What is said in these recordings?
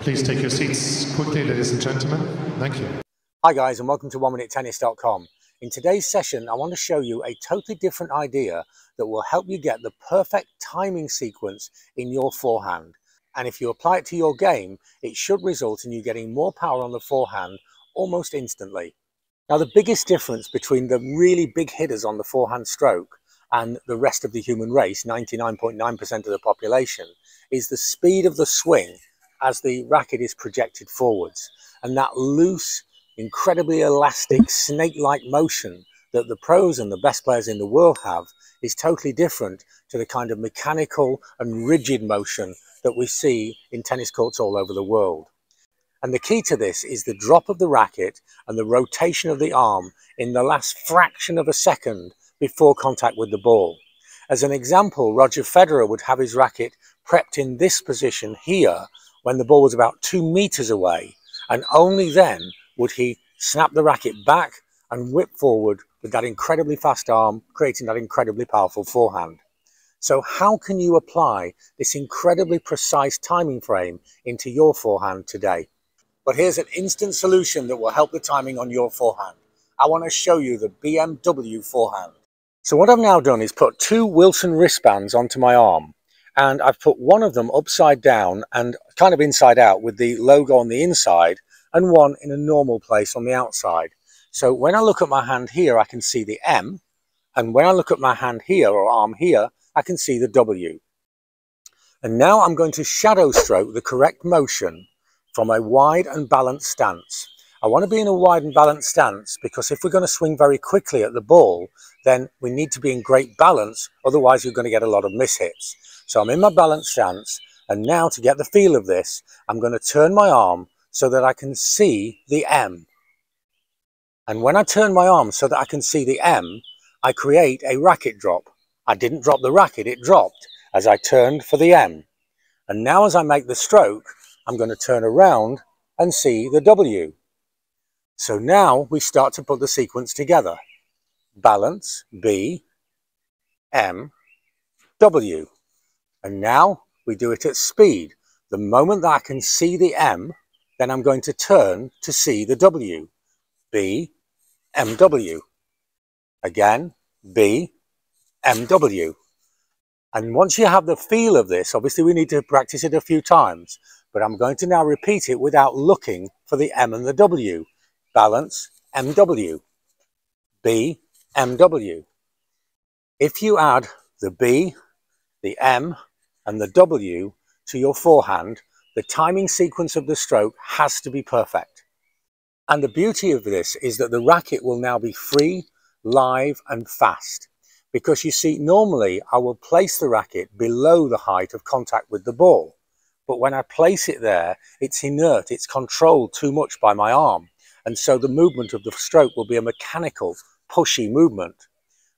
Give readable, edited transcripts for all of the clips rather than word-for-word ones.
Please take your seats quickly, ladies and gentlemen. Thank you. Hi guys, and welcome to oneminutetennis.com. In today's session, I want to show you a totally different idea that will help you get the perfect timing sequence in your forehand. And if you apply it to your game, it should result in you getting more power on the forehand almost instantly. Now, the biggest difference between the really big hitters on the forehand stroke and the rest of the human race, 99.9% of the population, is the speed of the swing as the racket is projected forwards. And that loose, incredibly elastic, snake-like motion that the pros and the best players in the world have is totally different to the kind of mechanical and rigid motion that we see in tennis courts all over the world. And the key to this is the drop of the racket and the rotation of the arm in the last fraction of a second before contact with the ball. As an example, Roger Federer would have his racket prepped in this position here when the ball was about 2 meters away, and only then would he snap the racket back and whip forward with that incredibly fast arm, creating that incredibly powerful forehand. So how can you apply this incredibly precise timing frame into your forehand today? But here's an instant solution that will help the timing on your forehand. I want to show you the BMW forehand. So what I've now done is put 2 Wilson wristbands onto my arm, and I've put one of them upside down and kind of inside out with the logo on the inside, and one in a normal place on the outside. So when I look at my hand here, I can see the M, and when I look at my hand here or arm here, I can see the W. And now I'm going to shadow stroke the correct motion from a wide and balanced stance. I want to be in a wide and balanced stance because if we're going to swing very quickly at the ball, then we need to be in great balance, otherwise you're going to get a lot of mishits. So I'm in my balanced stance, and now to get the feel of this, I'm going to turn my arm so that I can see the M. And when I turn my arm so that I can see the M, I create a racket drop. I didn't drop the racket, it dropped as I turned for the M. And now as I make the stroke, I'm going to turn around and see the W. So now we start to put the sequence together. Balance, B, M, W. And now we do it at speed. The moment that I can see the M, then I'm going to turn to see the W. B, M, W. Again, B, M, W. And once you have the feel of this, obviously we need to practice it a few times, but I'm going to now repeat it without looking for the M and the W. Balance, M, W. B, M, W. If you add the B, the M, and the W to your forehand, the timing sequence of the stroke has to be perfect. And the beauty of this is that the racket will now be free, live, and fast. Because you see, normally I will place the racket below the height of contact with the ball. But when I place it there, it's inert, it's controlled too much by my arm. And so the movement of the stroke will be a mechanical, pushy movement.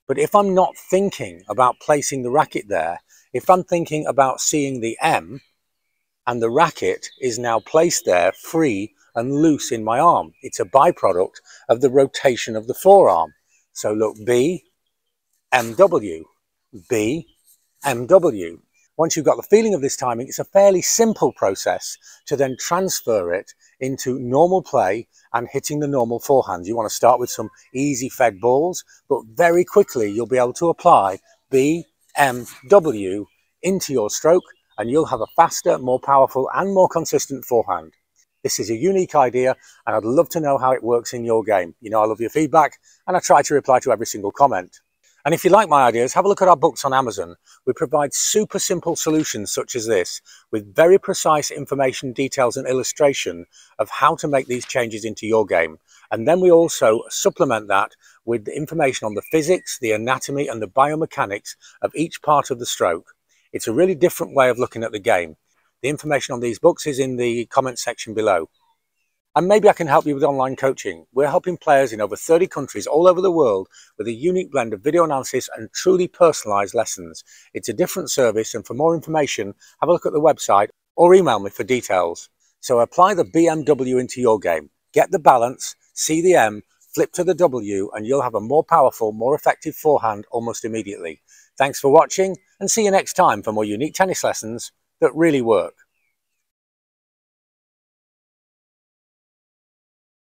But if I'm not thinking about placing the racket there, if I'm thinking about seeing the M, and the racket is now placed there free and loose in my arm, it's a byproduct of the rotation of the forearm. So look, B, M, W, B, M, W. Once you've got the feeling of this timing, it's a fairly simple process to then transfer it into normal play and hitting the normal forehands. You want to start with some easy fed balls, but very quickly you'll be able to apply B, M, W into your stroke, and you'll have a faster, more powerful and more consistent forehand. This is a unique idea, and I'd love to know how it works in your game. You know I love your feedback, and I try to reply to every single comment. And if you like my ideas, have a look at our books on Amazon. We provide super simple solutions such as this, with very precise information, details and illustration of how to make these changes into your game. And then we also supplement that with the information on the physics, the anatomy and the biomechanics of each part of the stroke. It's a really different way of looking at the game. The information on these books is in the comment section below. And maybe I can help you with online coaching. We're helping players in over 30 countries all over the world with a unique blend of video analysis and truly personalized lessons. It's a different service, and for more information, have a look at the website or email me for details. So apply the BMW into your game. Get the balance, see the M, flip to the W, and you'll have a more powerful, more effective forehand almost immediately. Thanks for watching, and see you next time for more unique tennis lessons that really work.